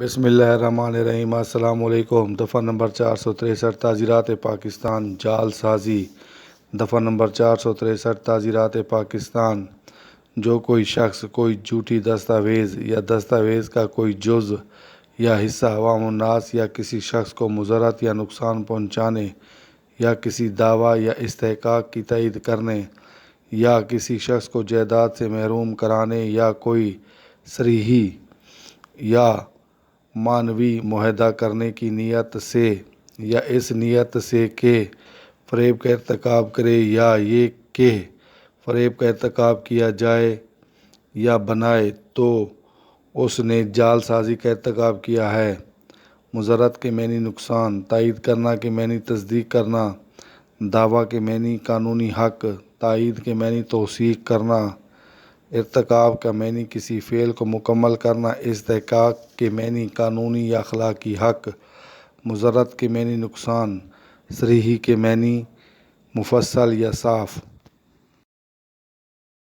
بسم اللہ الرحمن الرحیم۔ السلام علیکم۔ دفعہ نمبر 463 تعزیرات پاکستان جعل سازی۔ دفعہ نمبر 463 تعزیرات پاکستان۔ جو کوئی شخص کوئی جھوٹی دستاویز یا دستاویز کا کوئی جز یا حصہ عوام الناس یا کسی شخص کو مضرت یا نقصان پہنچانے یا کسی دعویٰ یا استحقاق کی تائید کرنے یا کسی شخص کو جائیداد سے محروم کرانے یا کوئی صریحی یا معنوی معاہدہ کرنے کی نیت سے یا اس نیت سے کہ فریب کا ارتکاب کرے یا یہ کہ فریب کا ارتکاب کیا جائے یا بنائے تو اس نے جعل سازی کا ارتکاب کیا ہے۔ مضرت کے معنی نقصان، تائید کرنا کے معنی تصدیق کرنا، دعویٰ کے معنی قانونی حق، تائید کے معنی توثیق کرنا، ارتکاب کا معنی کسی فعل کو مکمل کرنا، استحقاق کے معنی قانونی یا اخلاقی حق، مضرت کے معنی نقصان، صریحی کے معنی مفصل یا صاف۔